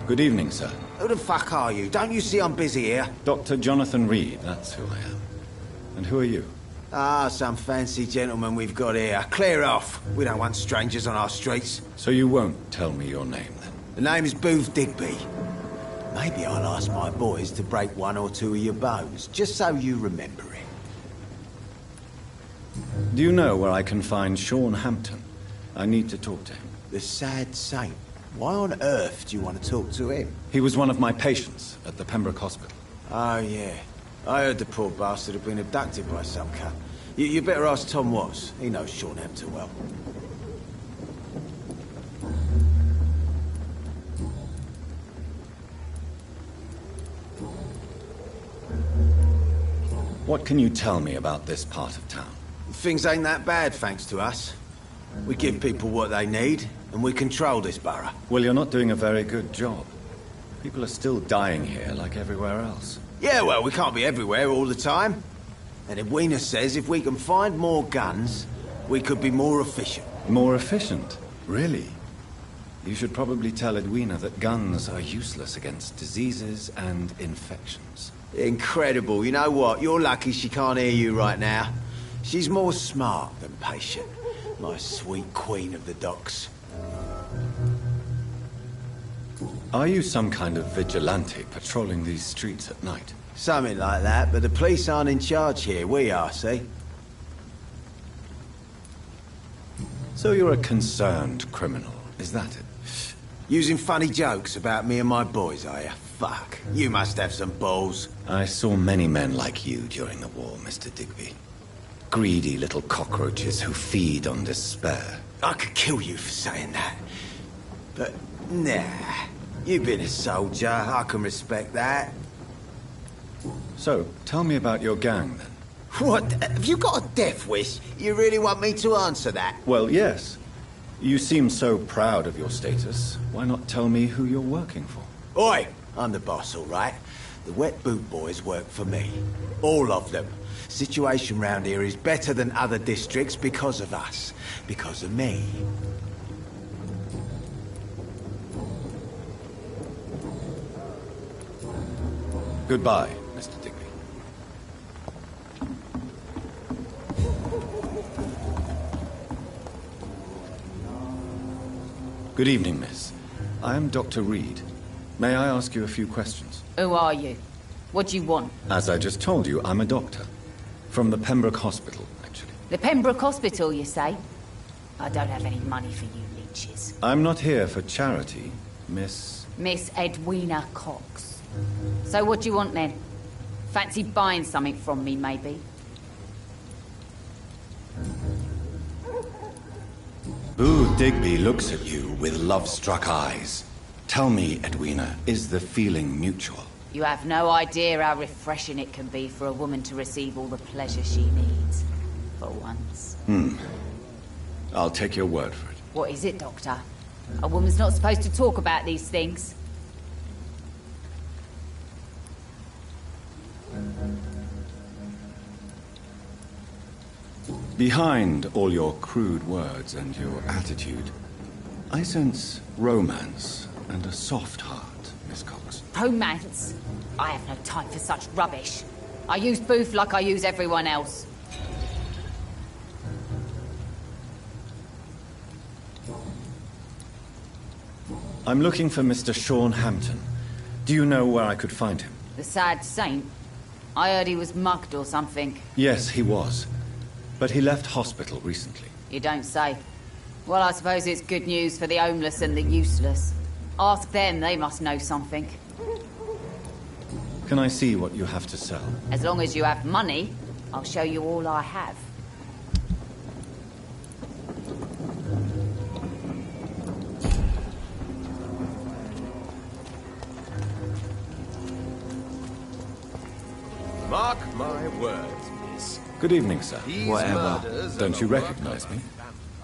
Good evening, sir. Who the fuck are you? Don't you see I'm busy here? Dr. Jonathan Reed, that's who I am. And who are you? Ah, some fancy gentleman we've got here. Clear off. We don't want strangers on our streets. So you won't tell me your name, then? The name is Booth Digby. Maybe I'll ask my boys to break one or two of your bones, just so you remember it. Do you know where I can find Sean Hampton? I need to talk to him. The sad saint. Why on earth do you want to talk to him? He was one of my patients at the Pembroke Hospital. Oh, yeah. I heard the poor bastard had been abducted by some cunt. You better ask Tom Watts. He knows Sean Hampton well. What can you tell me about this part of town? Things ain't that bad, thanks to us. We give people what they need, and we control this borough. Well, you're not doing a very good job. People are still dying here like everywhere else. Yeah, well, we can't be everywhere all the time. And Edwina says if we can find more guns, we could be more efficient. More efficient? Really? You should probably tell Edwina that guns are useless against diseases and infections. Incredible. You know what? You're lucky she can't hear you right now. She's more smart than patient. My sweet queen of the docks. Are you some kind of vigilante patrolling these streets at night? Something like that, but the police aren't in charge here. We are, see? So you're a concerned criminal, is that it? Using funny jokes about me and my boys, are you? Fuck. You must have some balls. I saw many men like you during the war, Mr. Digby. Greedy little cockroaches who feed on despair. I could kill you for saying that. But, nah. You've been a soldier. I can respect that. So, tell me about your gang, then. What? Have you got a death wish? You really want me to answer that? Well, yes. You seem so proud of your status. Why not tell me who you're working for? Oi! I'm the boss, all right? The Wet Boot Boys work for me. All of them. Situation round here is better than other districts because of us. Because of me. Goodbye, Mr. Digby. Good evening, miss. I am Dr. Reed. May I ask you a few questions? Who are you? What do you want? As I just told you, I'm a doctor. From the Pembroke Hospital, actually. The Pembroke Hospital, you say? I don't have any money for you leeches. I'm not here for charity, Miss... Miss Edwina Cox. So what do you want, then? Fancy buying something from me, maybe? Boo Digby looks at you with love-struck eyes. Tell me, Edwina, is the feeling mutual? You have no idea how refreshing it can be for a woman to receive all the pleasure she needs. For once. I'll take your word for it. What is it, Doctor? A woman's not supposed to talk about these things. Behind all your crude words and your attitude, I sense romance and a soft heart, Miss Cox. Romance? I have no time for such rubbish. I use Booth like I use everyone else. I'm looking for Mr. Sean Hampton. Do you know where I could find him? The sad saint? I heard he was mugged or something. Yes, he was. But he left hospital recently. You don't say. Well, I suppose it's good news for the homeless and the useless. Ask them, they must know something. Can I see what you have to sell? As long as you have money, I'll show you all I have. Mark my words, miss. Good evening, sir. Whatever. Don't you recognize me?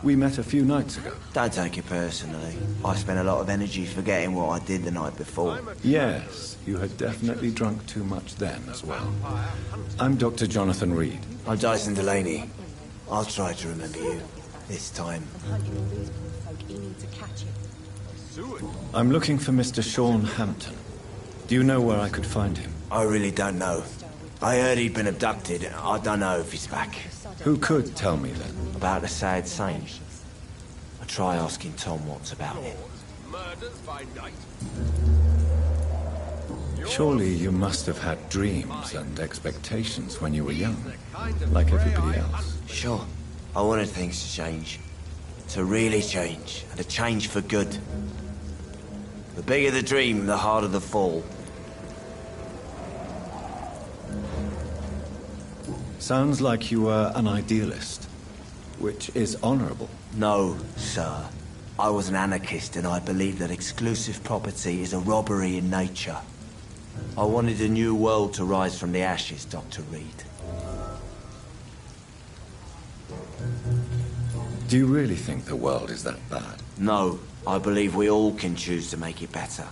We met a few nights ago. Don't take it personally. I spent a lot of energy forgetting what I did the night before. Yes, you had definitely drunk too much then as well. I'm Dr. Jonathan Reed. I'm Dyson Delaney. I'll try to remember you. This time. I'm looking for Mr. Sean Hampton. Do you know where I could find him? I really don't know. I heard he'd been abducted. I don't know if he's back. Who could tell me then? About the sad saint. I try asking Tom what's about it. Murders by night. Surely you must have had dreams and expectations when you were young, like everybody else. Sure. I wanted things to change. To really change, and to change for good. The bigger the dream, the harder the fall. Sounds like you were an idealist, which is honorable. No, sir. I was an anarchist, and I believed that exclusive property is a robbery in nature. I wanted a new world to rise from the ashes, Dr. Reed. Do you really think the world is that bad? No, I believe we all can choose to make it better.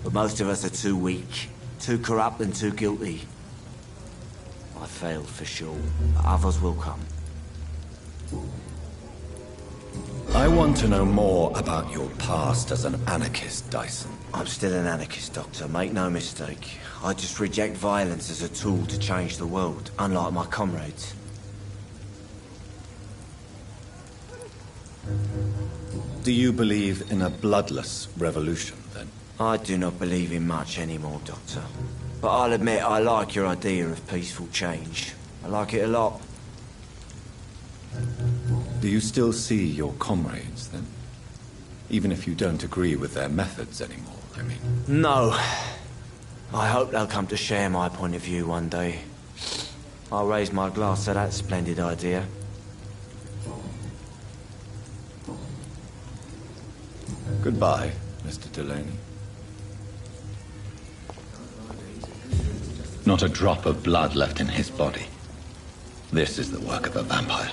But most of us are too weak, too corrupt and too guilty. I failed for sure, but others will come. I want to know more about your past as an anarchist, Dyson. I'm still an anarchist, Doctor, make no mistake. I just reject violence as a tool to change the world, unlike my comrades. Do you believe in a bloodless revolution, then? I do not believe in much anymore, Doctor. But I'll admit I like your idea of peaceful change. I like it a lot. Do you still see your comrades, then? Even if you don't agree with their methods anymore, I mean. No. I hope they'll come to share my point of view one day. I'll raise my glass to that splendid idea. Goodbye, Mr. Delaney. Not a drop of blood left in his body. This is the work of a vampire.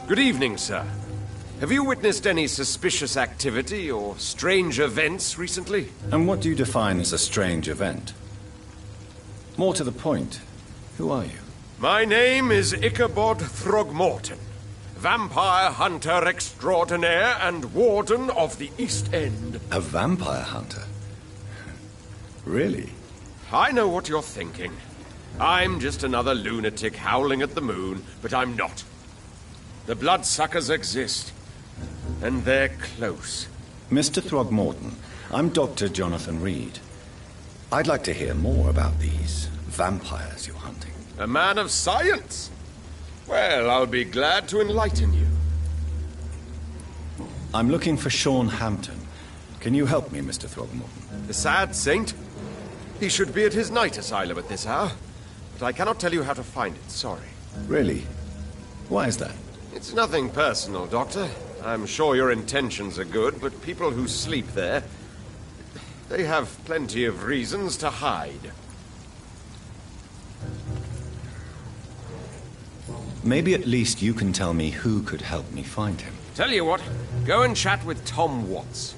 Good evening, sir. Have you witnessed any suspicious activity or strange events recently? And what do you define as a strange event? More to the point, who are you? My name is Ichabod Throgmorton, vampire hunter extraordinaire and warden of the East End. A vampire hunter? Really? I know what you're thinking. I'm just another lunatic howling at the moon, but I'm not. The bloodsuckers exist, and they're close. Mr. Throgmorton, I'm Dr. Jonathan Reed. I'd like to hear more about these vampires you're hunting. A man of science? Well, I'll be glad to enlighten you. I'm looking for Sean Hampton. Can you help me, Mr. Throgmorton? The sad saint? He should be at his night asylum at this hour, but I cannot tell you how to find it, sorry. Really? Why is that? It's nothing personal, Doctor. I'm sure your intentions are good, but people who sleep there, they have plenty of reasons to hide. Maybe at least you can tell me who could help me find him. Tell you what, go and chat with Tom Watts.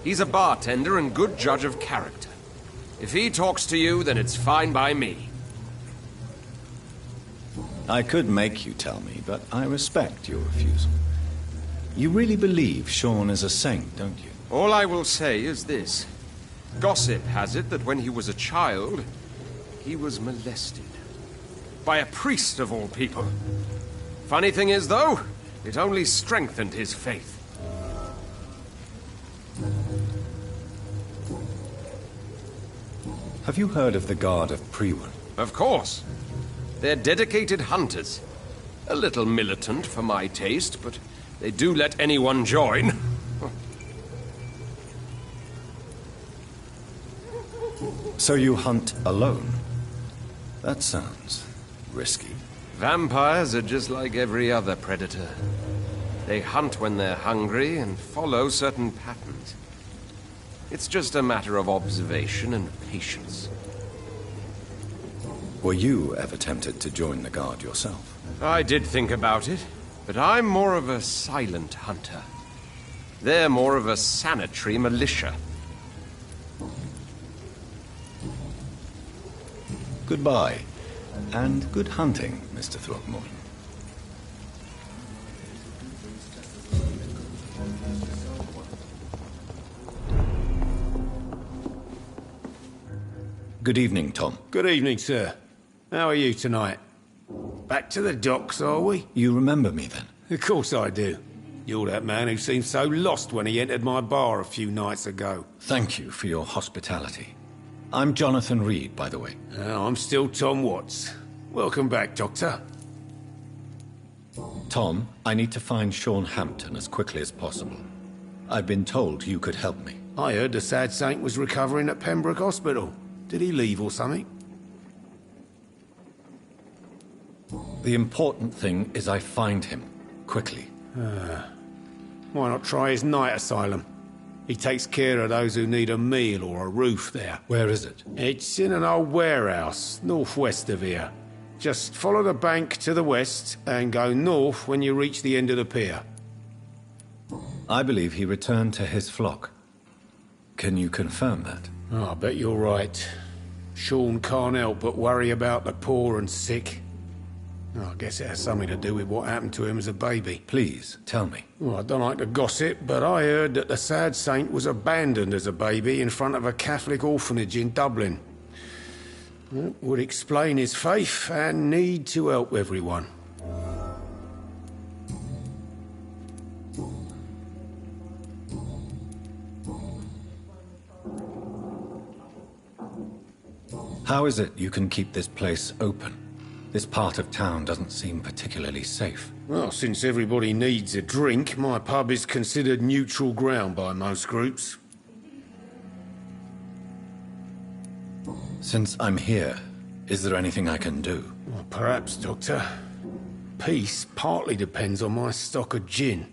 He's a bartender and good judge of character. If he talks to you, then it's fine by me. I could make you tell me, but I respect your refusal. You really believe Sean is a saint, don't you? All I will say is this. Gossip has it that when he was a child, he was molested. By a priest of all people. Funny thing is, though, it only strengthened his faith. Have you heard of the Guard of Priwen? Of course. They're dedicated hunters. A little militant for my taste, but they do let anyone join. So you hunt alone? That sounds risky. Vampires are just like every other predator. They hunt when they're hungry and follow certain patterns. It's just a matter of observation and patience. Were you ever tempted to join the Guard yourself? I did think about it, but I'm more of a silent hunter. They're more of a sanitary militia. Goodbye, and good hunting, Mr. Throckmorton. Good evening, Tom. Good evening, sir. How are you tonight? Back to the docks, are we? You remember me then? Of course I do. You're that man who seemed so lost when he entered my bar a few nights ago. Thank you for your hospitality. I'm Jonathan Reed, by the way. I'm still Tom Watts. Welcome back, Doctor. Tom, I need to find Sean Hampton as quickly as possible. I've been told you could help me. I heard the sad saint was recovering at Pembroke Hospital. Did he leave or something? The important thing is I find him, quickly. Why not try his night asylum? He takes care of those who need a meal or a roof there. Where is it? It's in an old warehouse, northwest of here. Just follow the bank to the west and go north when you reach the end of the pier. I believe he returned to his flock. Can you confirm that? Oh, I bet you're right. Sean can't help but worry about the poor and sick. Oh, I guess it has something to do with what happened to him as a baby. Please, tell me. Well, I don't like to gossip, but I heard that the sad saint was abandoned as a baby in front of a Catholic orphanage in Dublin. That would explain his faith and need to help everyone. How is it you can keep this place open? This part of town doesn't seem particularly safe. Well, since everybody needs a drink, my pub is considered neutral ground by most groups. Since I'm here, is there anything I can do? Well, perhaps, Doctor. Peace partly depends on my stock of gin.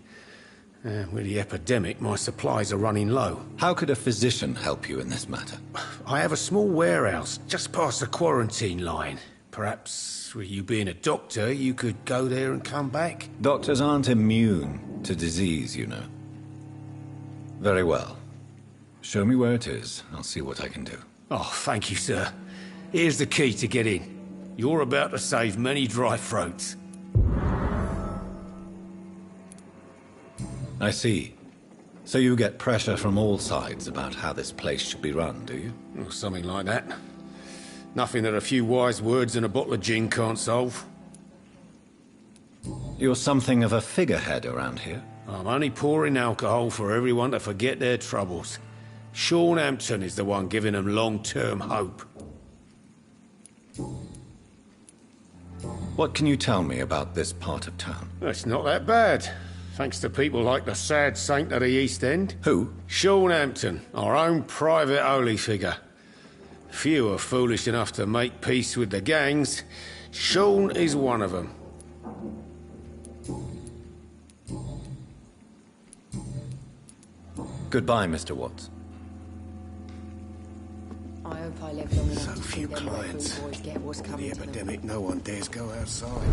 With the epidemic, my supplies are running low. How could a physician help you in this matter? I have a small warehouse just past the quarantine line. Perhaps, with you being a doctor, you could go there and come back? Doctors aren't immune to disease, you know. Very well. Show me where it is. I'll see what I can do. Oh, thank you, sir. Here's the key to get in. You're about to save many dry throats. I see. So you get pressure from all sides about how this place should be run, do you? Or something like that. Nothing that a few wise words and a bottle of gin can't solve. You're something of a figurehead around here. I'm only pouring alcohol for everyone to forget their troubles. Sean Hampton is the one giving them long-term hope. What can you tell me about this part of town? It's not that bad. Thanks to people like the sad saint of the East End. Who? Sean Hampton, our own private holy figure. Few are foolish enough to make peace with the gangs. Sean is one of them. Goodbye, Mr. Watts. I hope I live long enough So to see few them clients. local boys get what's The coming to them. epidemic, no one dares go outside.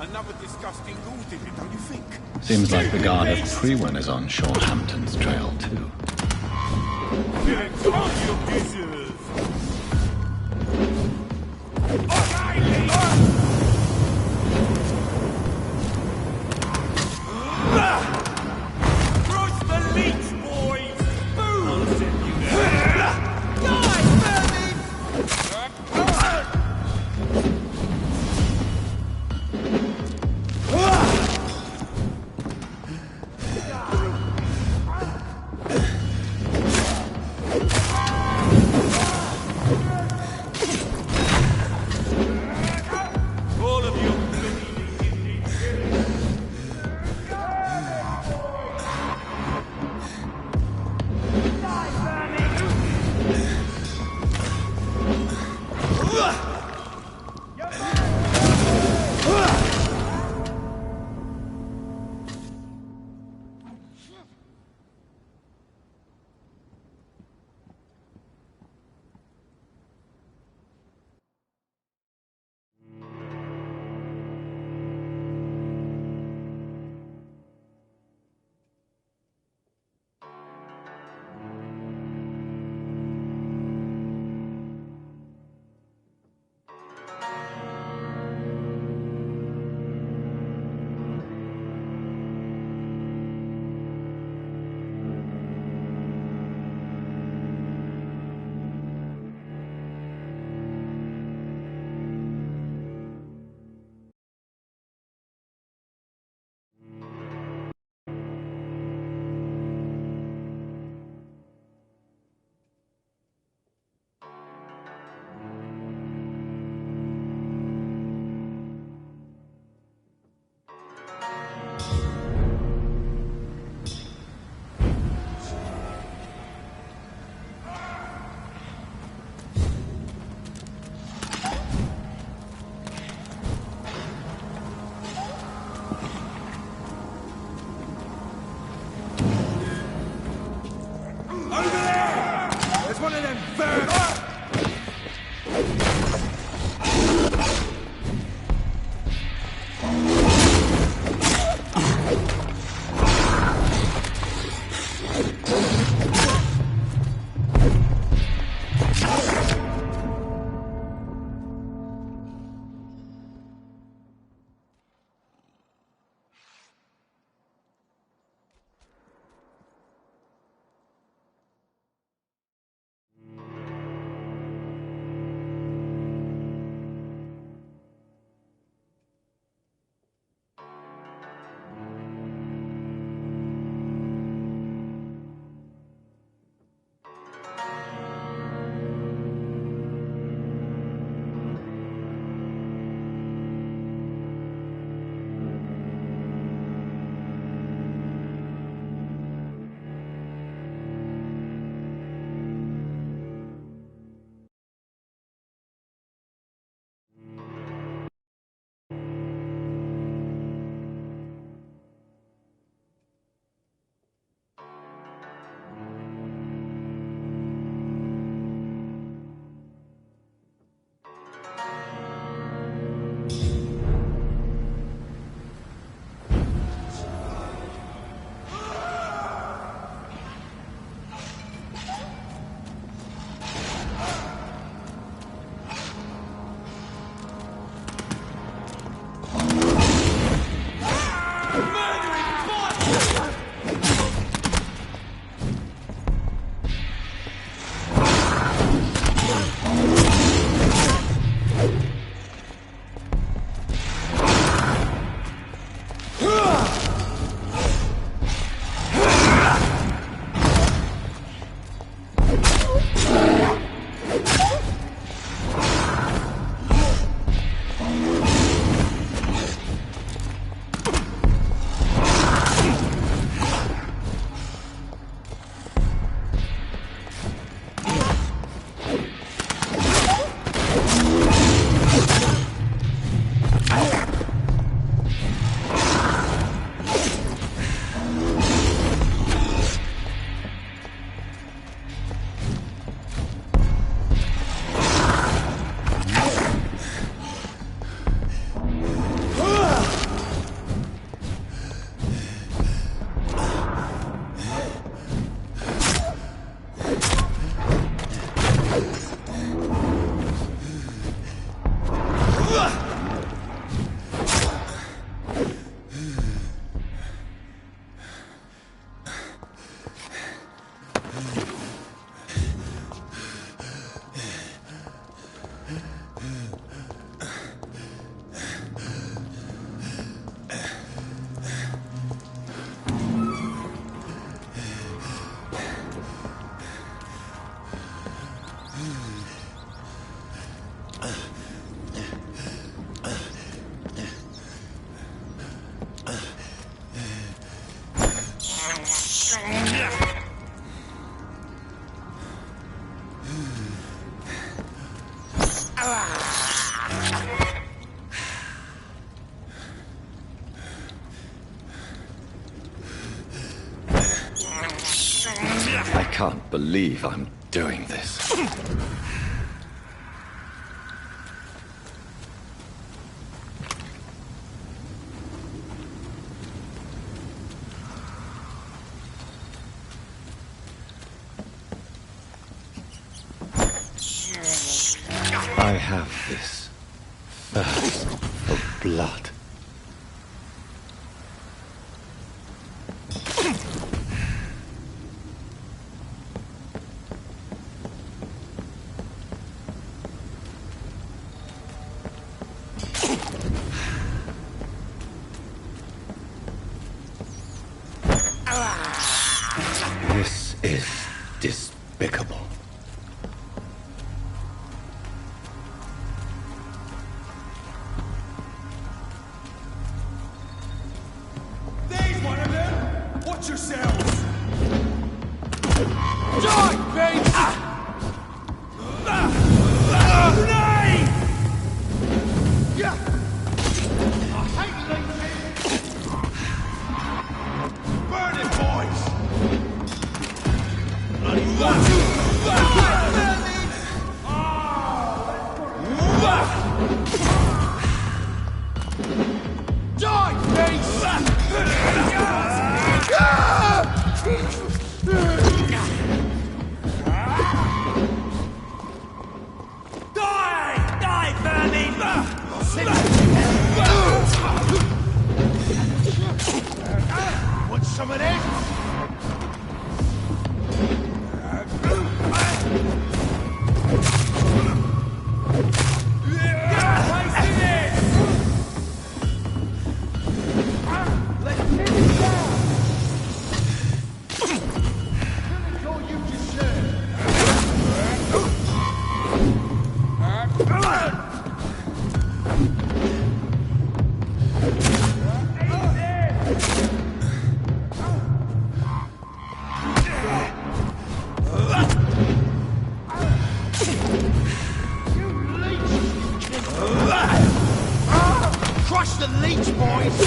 Another disgusting ghoul did it, don't you think? Seems like the guard of Frewen is on Shorthampton's trail, too. I can't believe I'm doing this. I have this thirst for blood. This is despicable. There's one of them! Watch yourselves! Die, bitch! Grenade! Yeah! I hate leeches! Burn it, boys! Bloody die, face! Die, vermin! Want some of this? Crush the leech, boys!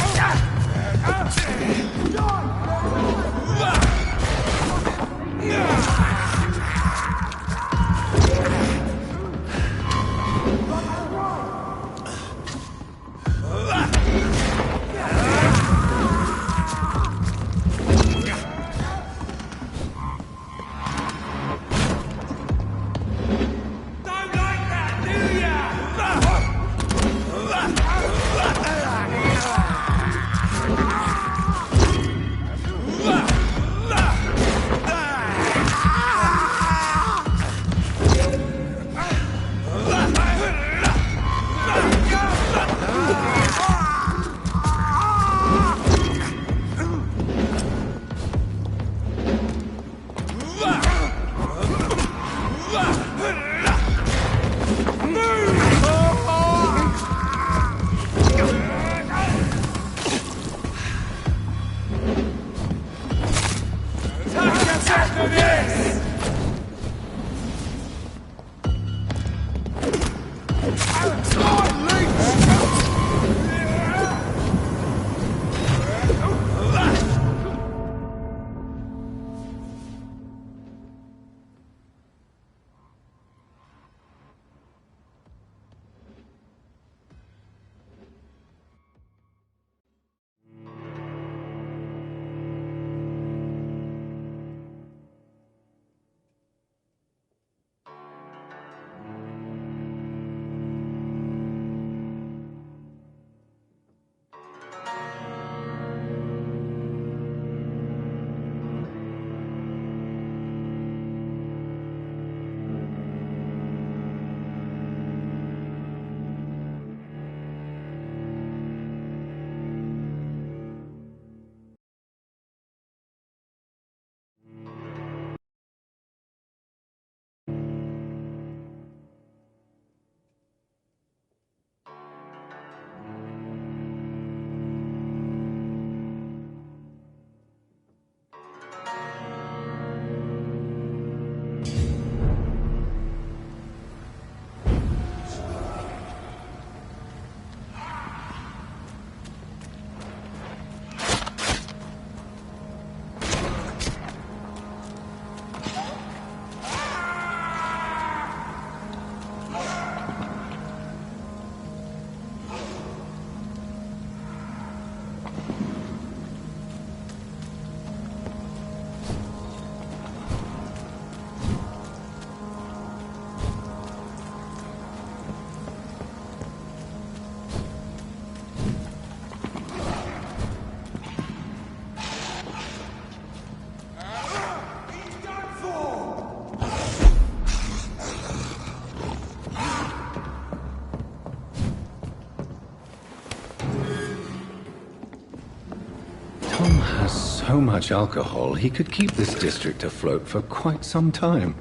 so much alcohol, he could keep this district afloat for quite some time.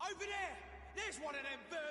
Over there! There's one of them birds!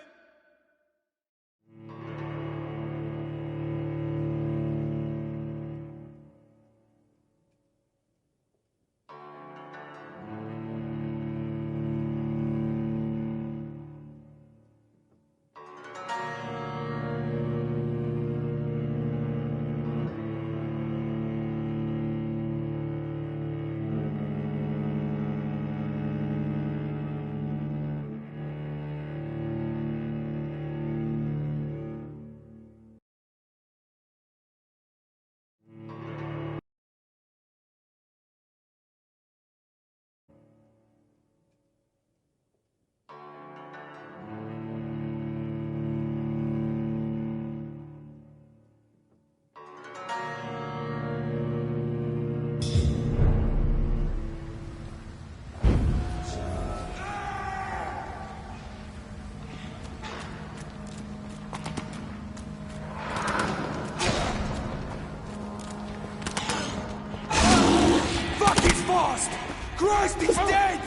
Christ, he's dead!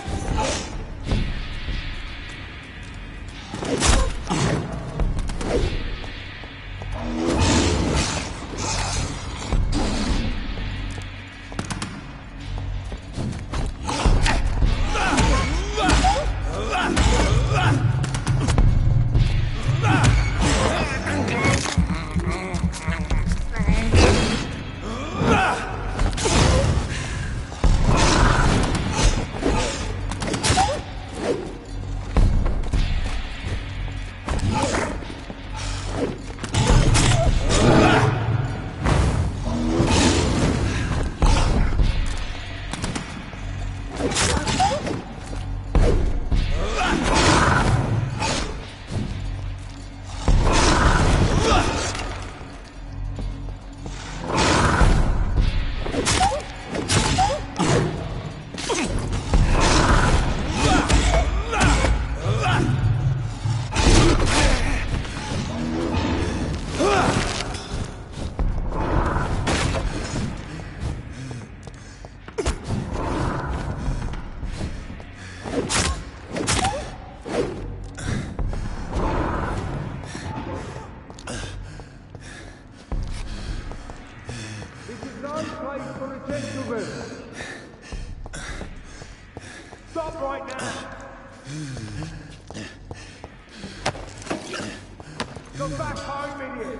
Stop right now! Go back home, idiot!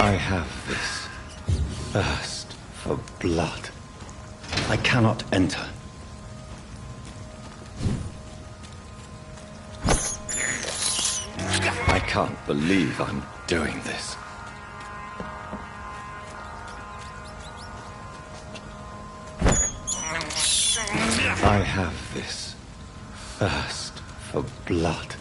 I have this thirst for blood. I cannot enter. I can't believe I'm doing this. I have this thirst for blood.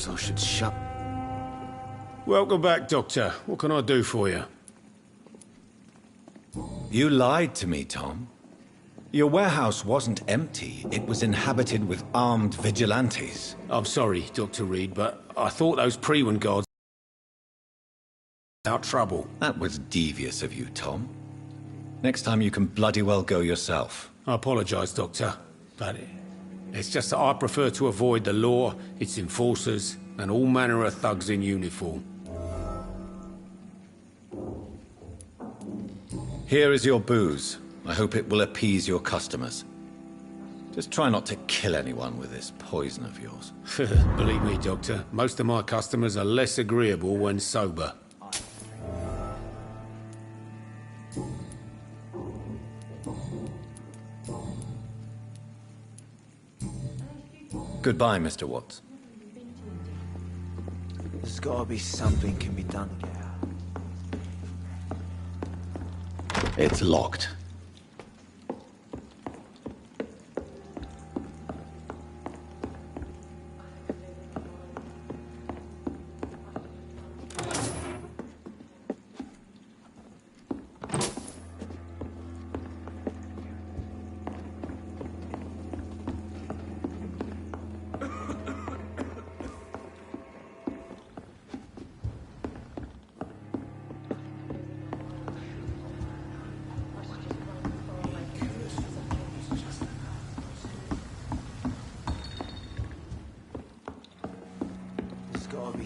I should shut. Welcome back, Doctor. What can I do for you? You lied to me, Tom. Your warehouse wasn't empty. It was inhabited with armed vigilantes. I'm sorry, Dr. Reed, but I thought those Prewen guards were out trouble. That was devious of you, Tom. Next time you can bloody well go yourself. I apologize, Doctor, but it's just that I prefer to avoid the law, its enforcers, and all manner of thugs in uniform. Here is your booze. I hope it will appease your customers. Just try not to kill anyone with this poison of yours. Believe me, Doctor, most of my customers are less agreeable when sober. Goodbye, Mr. Watts. There's gotta be something can be done to get out. It's locked.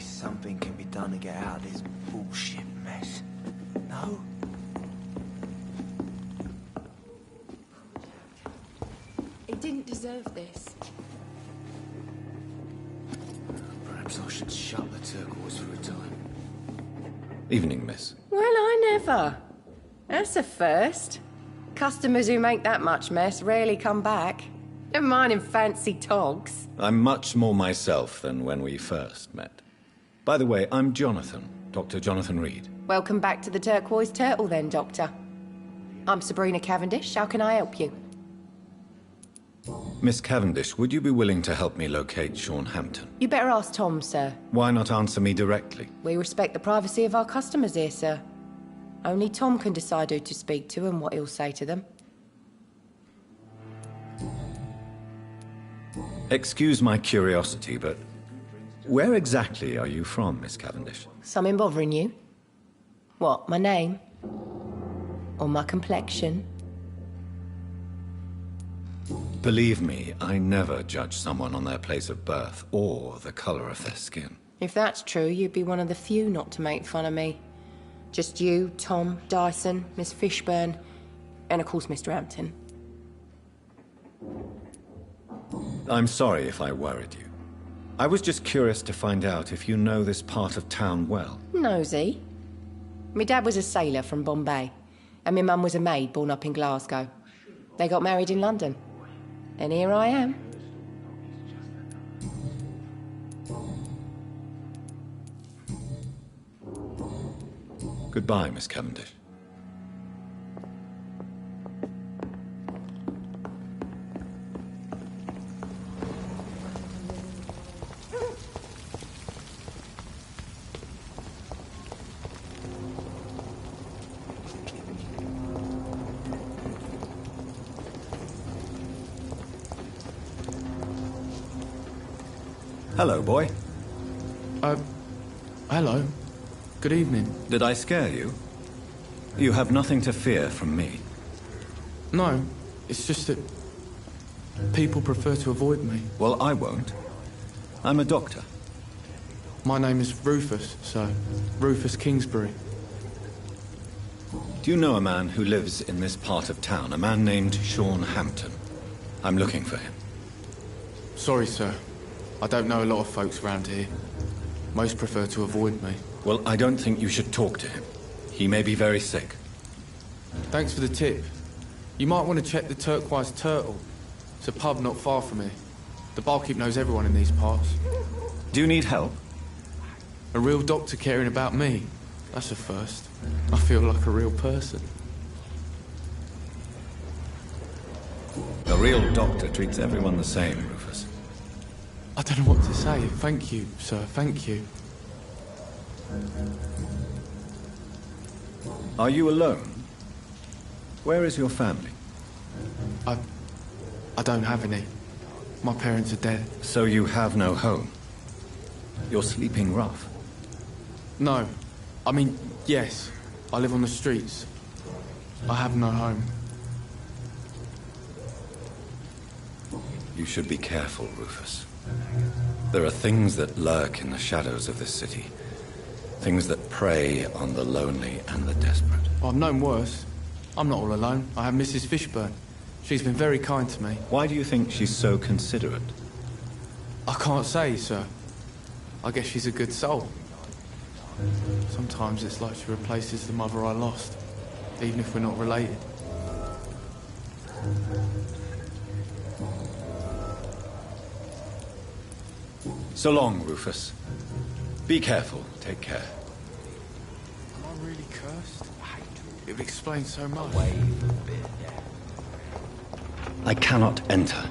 Something can be done to get out of this bullshit mess. No? He didn't deserve this. Perhaps I should shut the turquoise for a time. Evening, miss. Well, I never. That's a first. Customers who make that much mess rarely come back. Never mind in fancy togs. I'm much more myself than when we first met. By the way, I'm Jonathan, Dr. Jonathan Reed. Welcome back to the Turquoise Turtle then, Doctor. I'm Sabrina Cavendish. How can I help you? Miss Cavendish, would you be willing to help me locate Sean Hampton? You better ask Tom, sir. Why not answer me directly? We respect the privacy of our customers here, sir. Only Tom can decide who to speak to and what he'll say to them. Excuse my curiosity, but where exactly are you from, Miss Cavendish? Something bothering you? What, my name? Or my complexion? Believe me, I never judge someone on their place of birth or the color of their skin. If that's true, you'd be one of the few not to make fun of me. Just you, Tom, Dyson, Miss Fishburne, and of course Mr. Hampton. I'm sorry if I worried you. I was just curious to find out if you know this part of town well. Nosy. My dad was a sailor from Bombay, and my mum was a maid born up in Glasgow. They got married in London. And here I am. Goodbye, Miss Cavendish. Hello, boy. Hello. Good evening. Did I scare you? You have nothing to fear from me. No, it's just that people prefer to avoid me. Well, I won't. I'm a doctor. My name is Rufus, sir. Rufus Kingsbury. Do you know a man who lives in this part of town? A man named Sean Hampton. I'm looking for him. Sorry, sir. I don't know a lot of folks around here. Most prefer to avoid me. Well, I don't think you should talk to him. He may be very sick. Thanks for the tip. You might want to check the Turquoise Turtle. It's a pub not far from here. The barkeep knows everyone in these parts. Do you need help? A real doctor caring about me. That's a first. I feel like a real person. A real doctor treats everyone the same, Rufus. I don't know what to say. Thank you, sir. Thank you. Are you alone? Where is your family? I don't have any. My parents are dead. So you have no home? You're sleeping rough? No. I mean, yes. I live on the streets. I have no home. You should be careful, Rufus. There are things that lurk in the shadows of this city. Things that prey on the lonely and the desperate. Well, I've known worse. I'm not all alone. I have Mrs. Fishburne. She's been very kind to me. Why do you think she's so considerate? I can't say, sir. I guess she's a good soul. Sometimes it's like she replaces the mother I lost, even if we're not related. So long, Rufus. Be careful. Take care. Am I really cursed? It would explain so much. I cannot enter.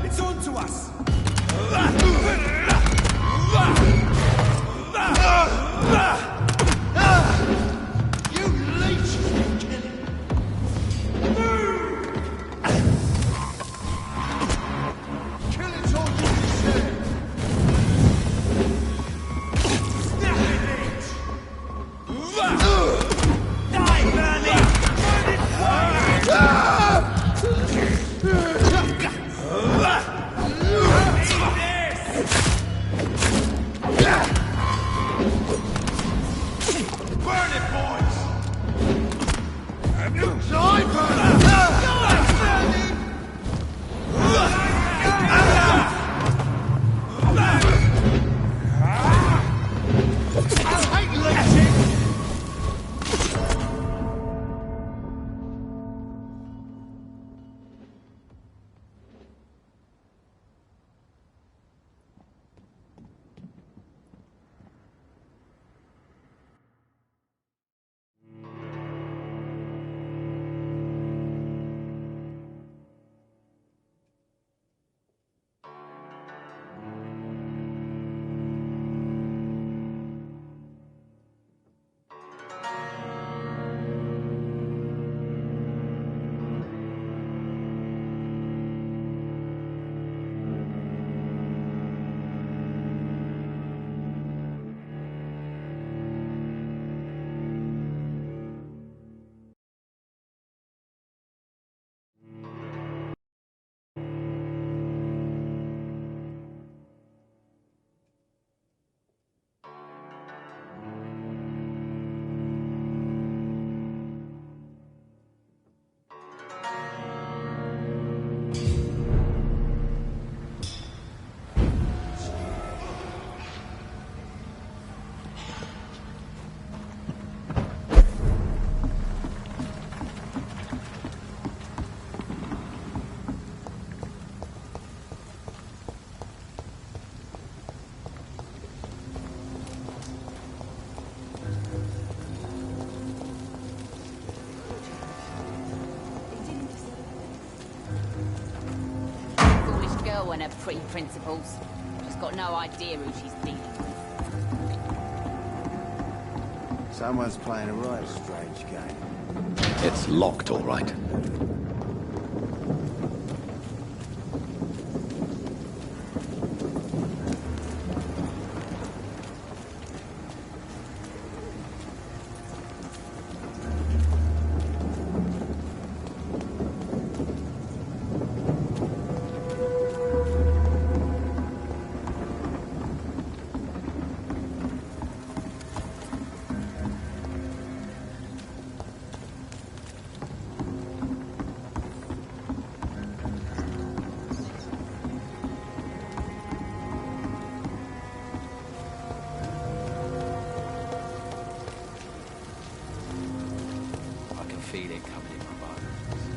It's on to us! You girl and her pretty principles. She's got no idea who she's dealing with. Someone's playing a right strange game. It's locked, all right. Feel it coming in my bones.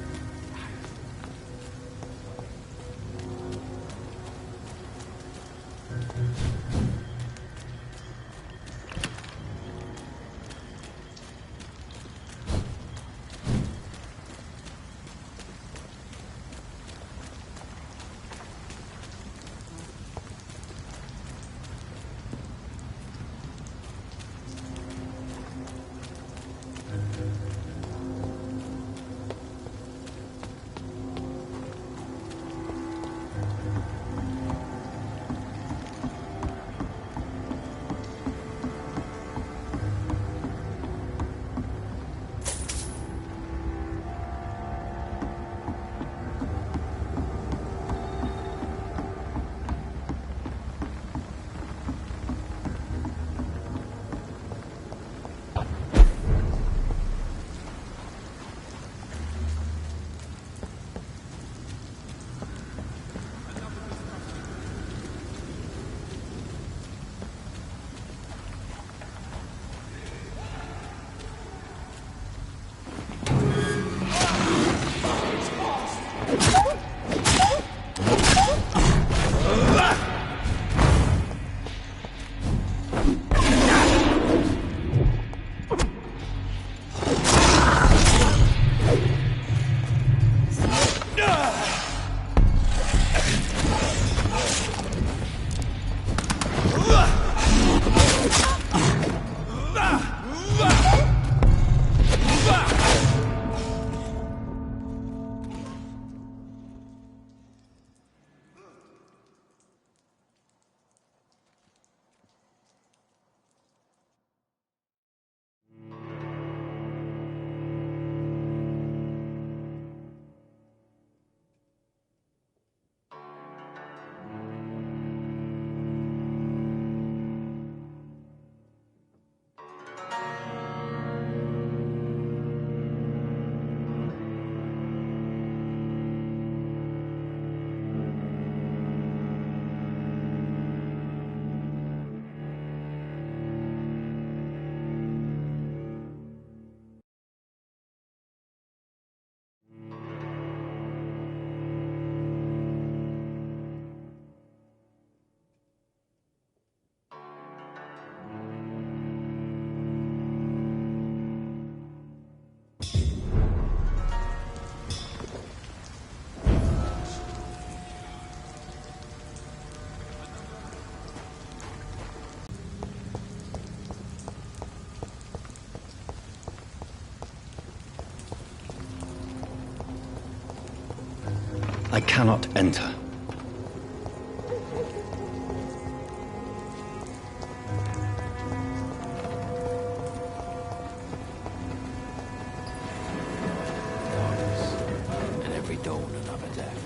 I cannot enter. And every dawn another death.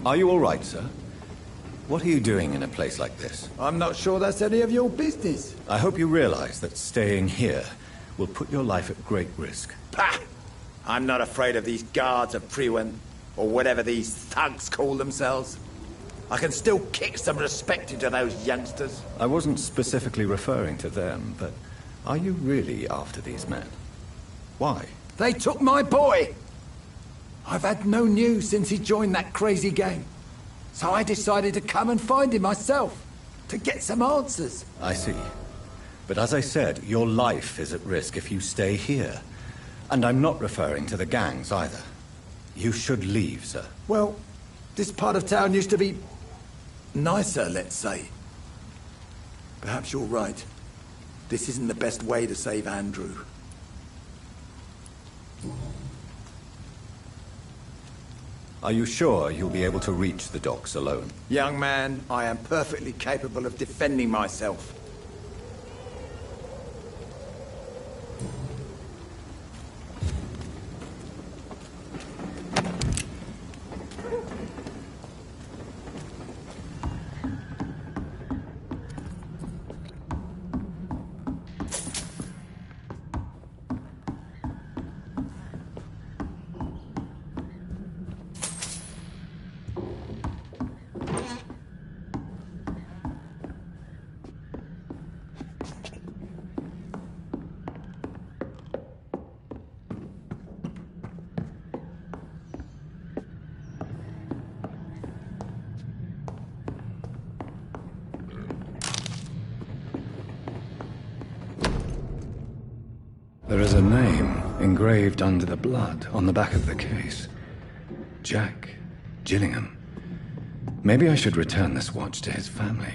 Are you all right, sir? What are you doing in a place like this? I'm not sure that's any of your business. I hope you realize that staying here will put your life at great risk. Pah! I'm not afraid of these guards of Priwen, or whatever these thugs call themselves. I can still kick some respect into those youngsters. I wasn't specifically referring to them, but are you really after these men? Why? They took my boy! I've had no news since he joined that crazy gang. So I decided to come and find him myself, to get some answers. I see. But as I said, your life is at risk if you stay here. And I'm not referring to the gangs either. You should leave, sir. Well, this part of town used to be nicer, let's say. Perhaps you're right. This isn't the best way to save Andrew. Are you sure you'll be able to reach the docks alone? Young man, I am perfectly capable of defending myself. There is a name engraved under the blood on the back of the case. Jack Gillingham. Maybe I should return this watch to his family.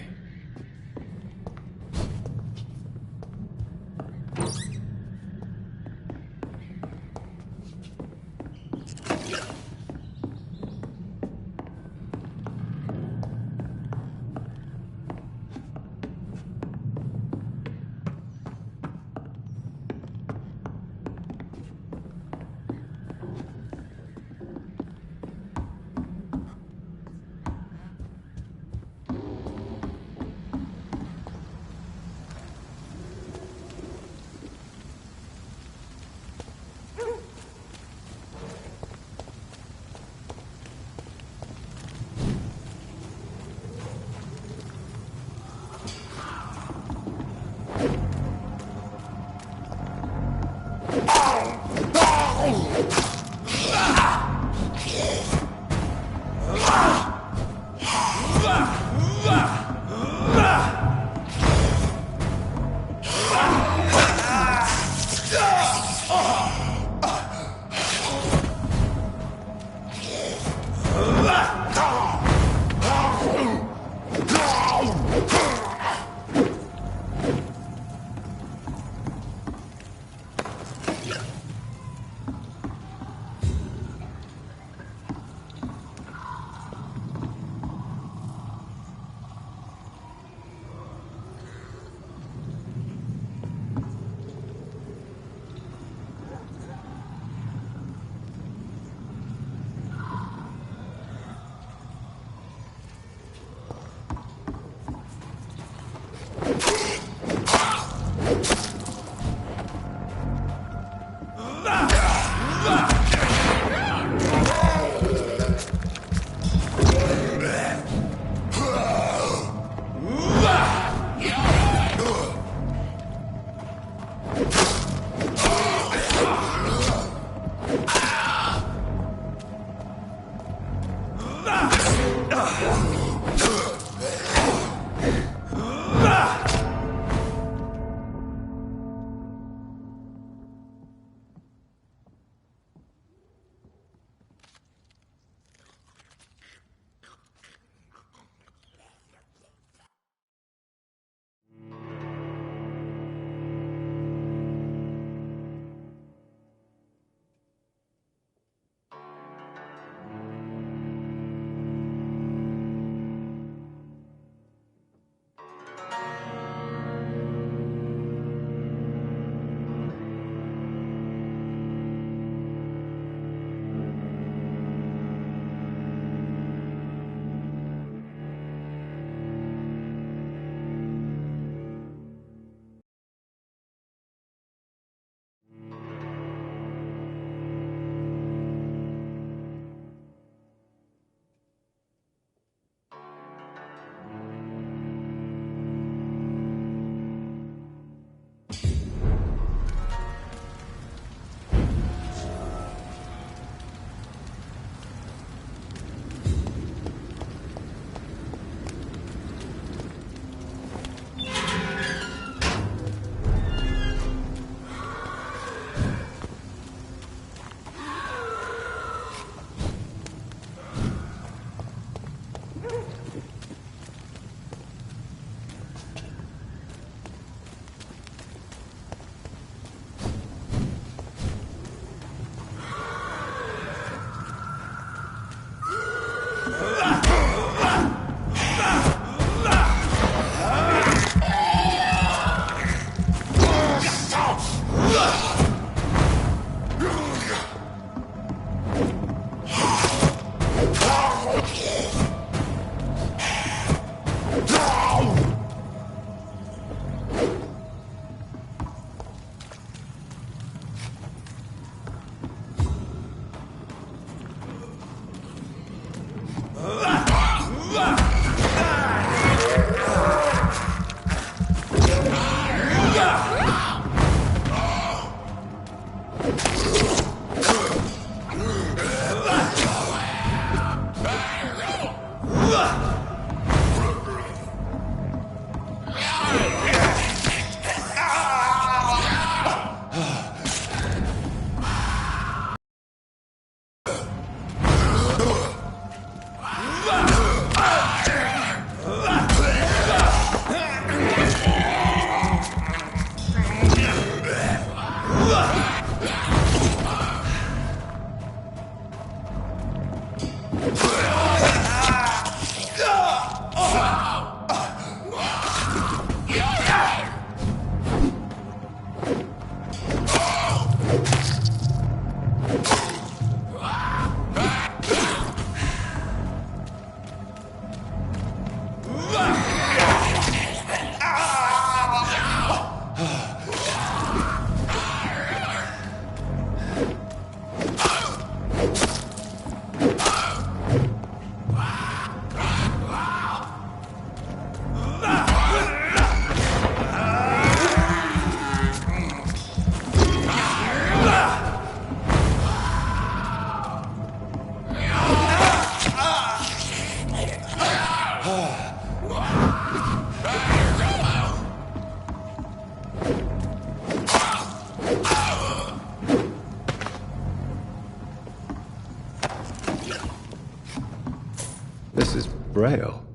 Braille.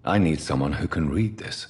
I need someone who can read this.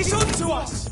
It's on to us!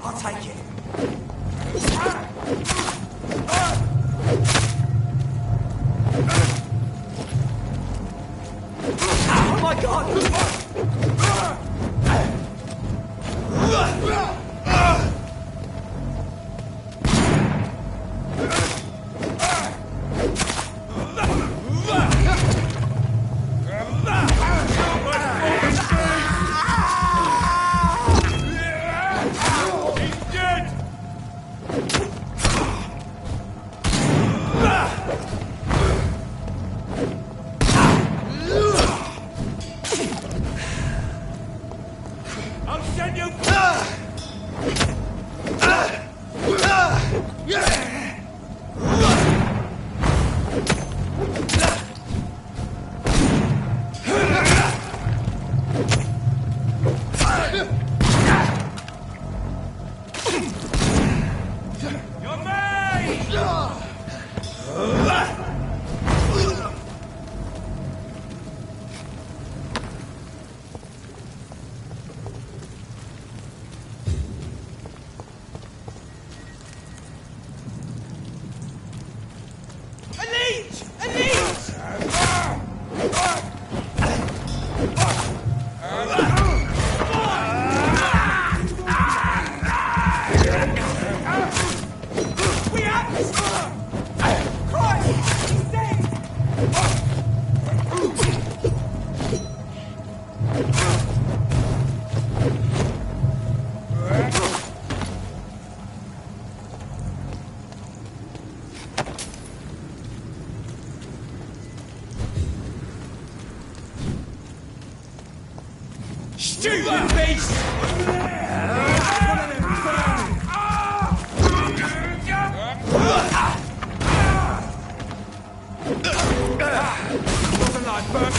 I'll take it. Oh my God! Stupid beast! Wasn't like Burke.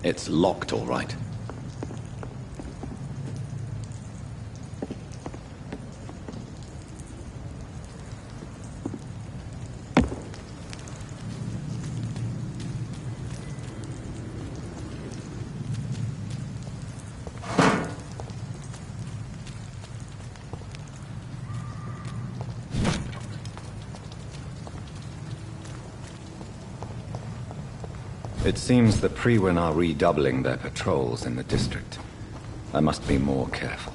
It's locked, all right. It seems the Priwen are redoubling their patrols in the district. I must be more careful.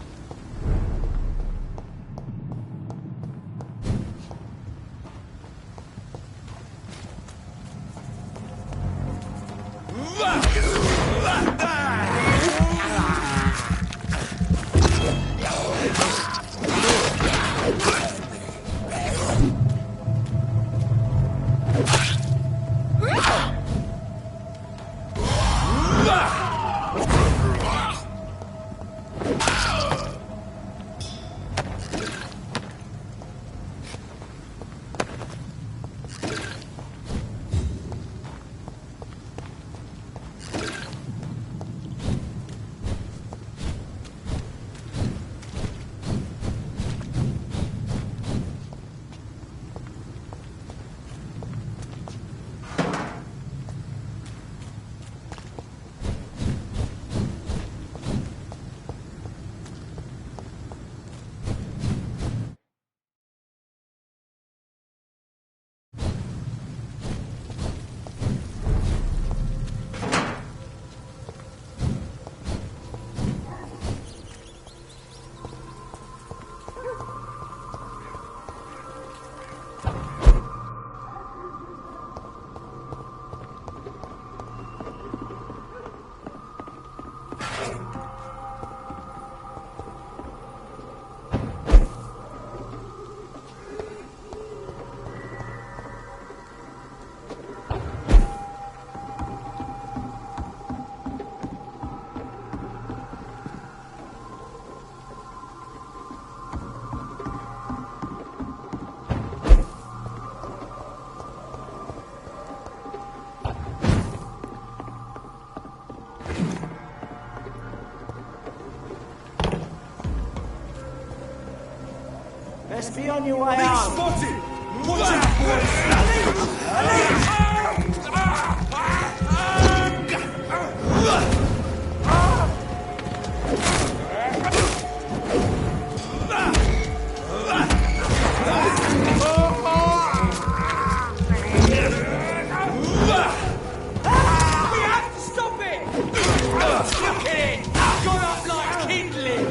Best be on your way out. Spotted! Watch out, we have to stop it! Look at it! Gone up like kindling!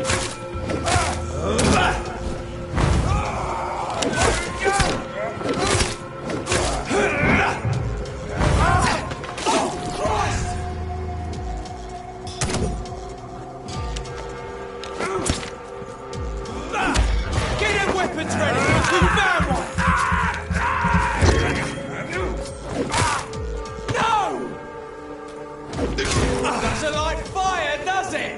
Weapons ready! We found one! No! Doesn't like fire, does it?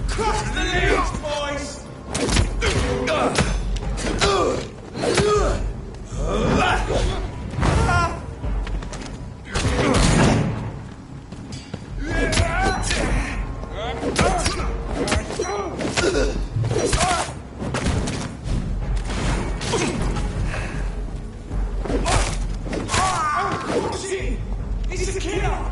Cross the leaves, boys! It's a killer!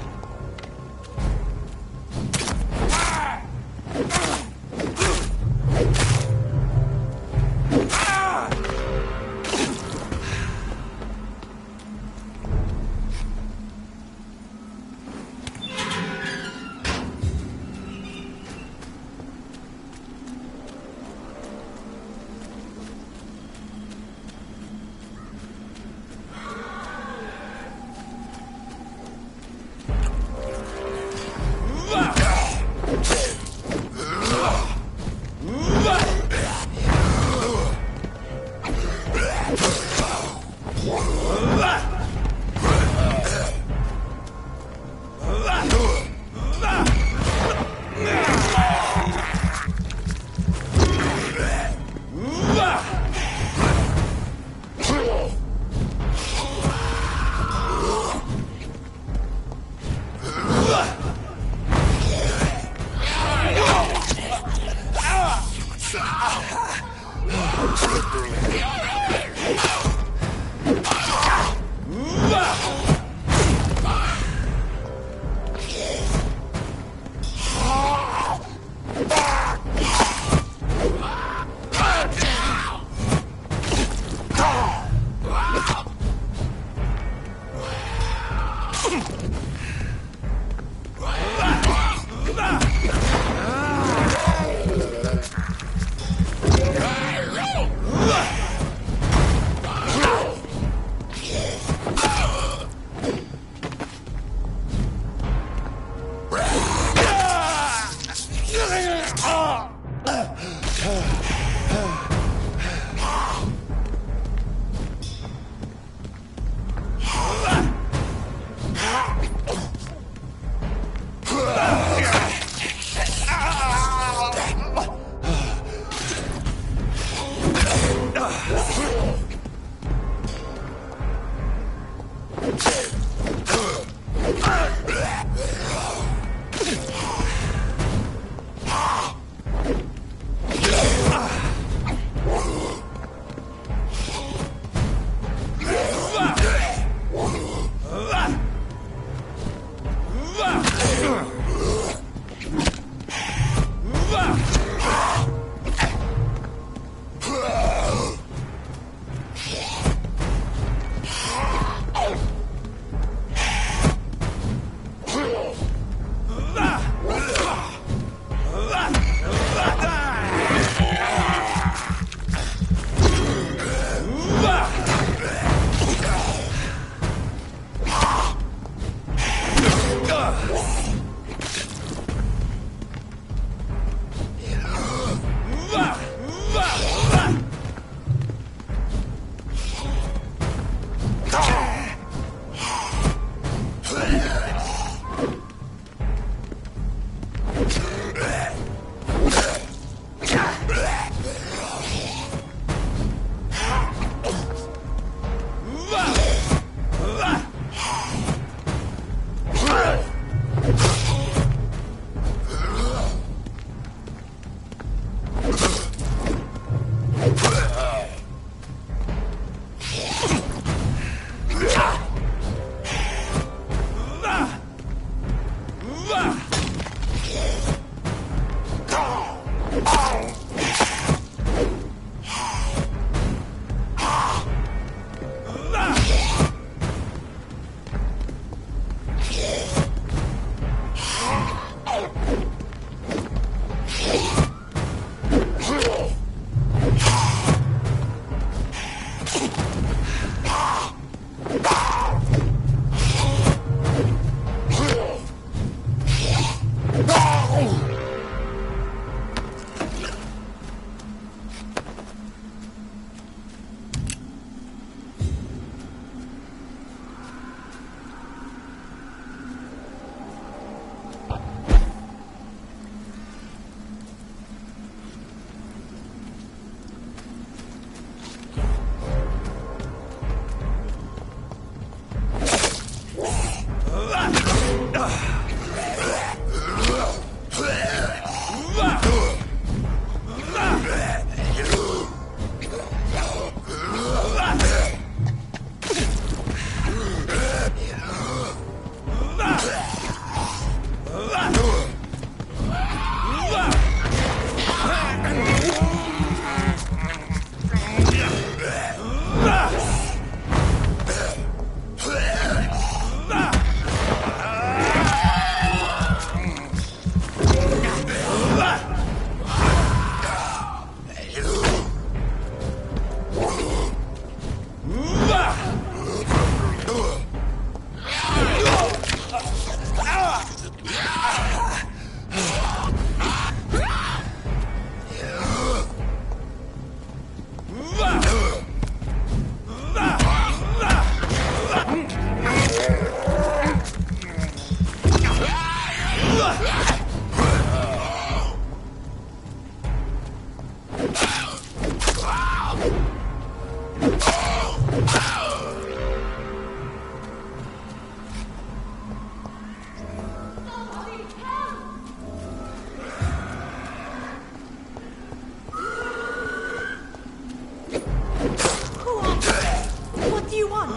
What do you want?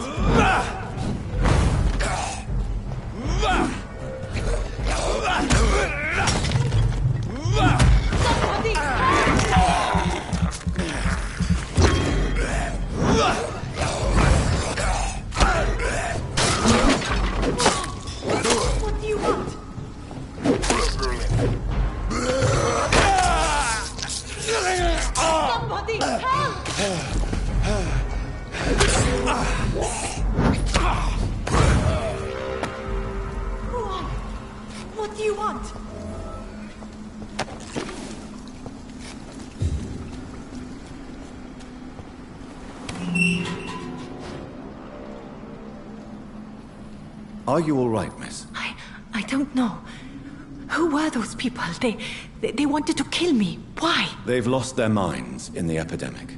What do you want? Somebody help! What do you want? Are you all right, miss? I don't know. Who were those people? They wanted to kill me. Why? They've lost their minds in the epidemic.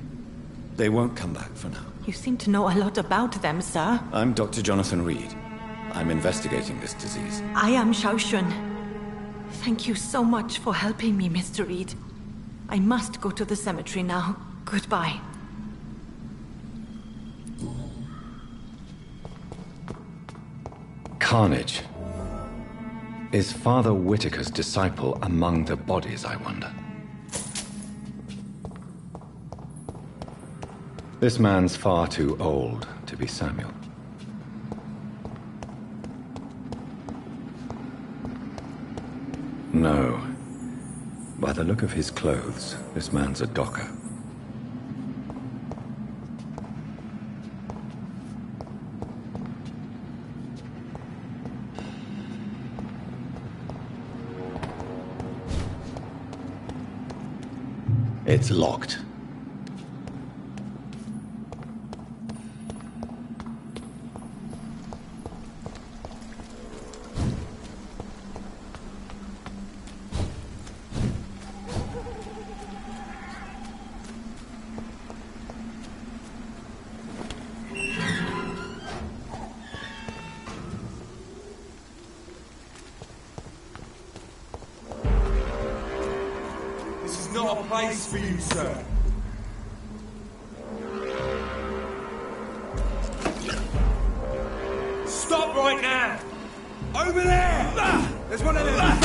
They won't come back for now. You seem to know a lot about them, sir. I'm Dr. Jonathan Reed. I'm investigating this disease. I am Xiaoxun. Thank you so much for helping me, Mr. Reed. I must go to the cemetery now. Goodbye. Carnage. Is Father Whitaker's disciple among the bodies, I wonder? This man's far too old to be Samuel. No. By the look of his clothes, this man's a docker. It's locked. This is not a place for you, sir. Stop right now! Over there! There's one of them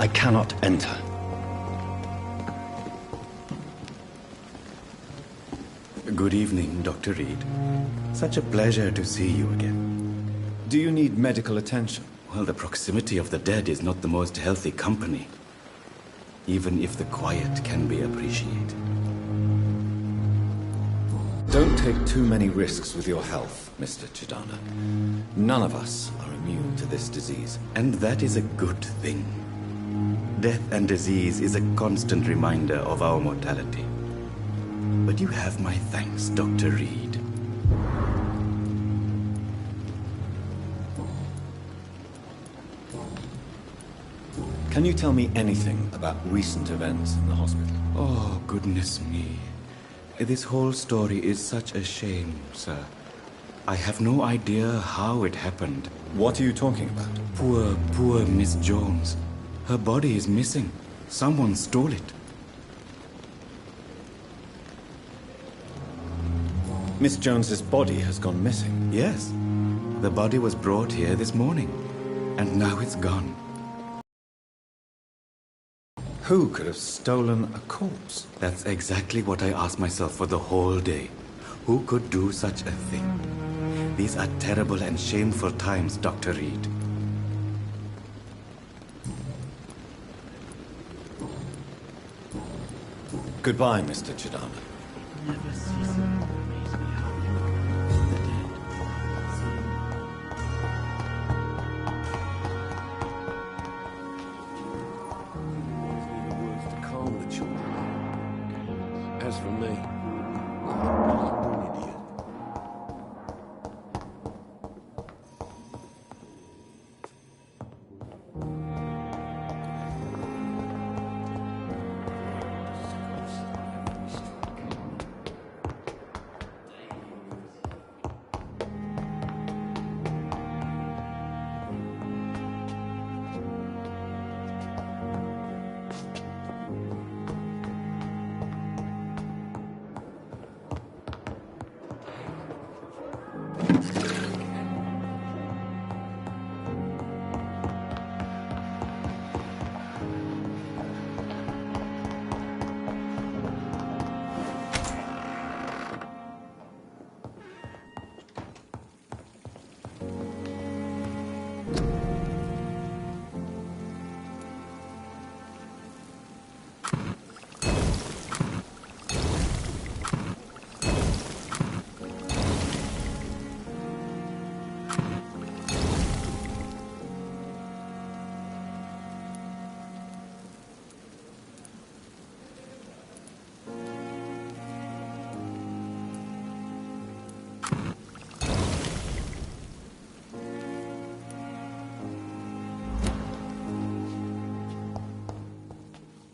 I cannot enter. Good evening, Dr. Reed. Such a pleasure to see you again. Do you need medical attention? Well, the proximity of the dead is not the most healthy company, even if the quiet can be appreciated. Don't take too many risks with your health, Mr. Chidana. None of us are immune to this disease. And that is a good thing. Death and disease is a constant reminder of our mortality. But you have my thanks, Dr. Reed. Can you tell me anything about recent events in the hospital? Oh, goodness me. This whole story is such a shame, sir. I have no idea how it happened. What are you talking about? Poor Miss Jones. Her body is missing. Someone stole it. Miss Jones's body has gone missing. Yes. The body was brought here this morning, and now it's gone. Who could have stolen a corpse? That's exactly what I asked myself for the whole day. Who could do such a thing? These are terrible and shameful times, Dr. Reed. Goodbye, Mr. Chidana. As for me, I'm an idiot.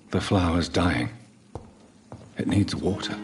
The flower's dying. It needs water.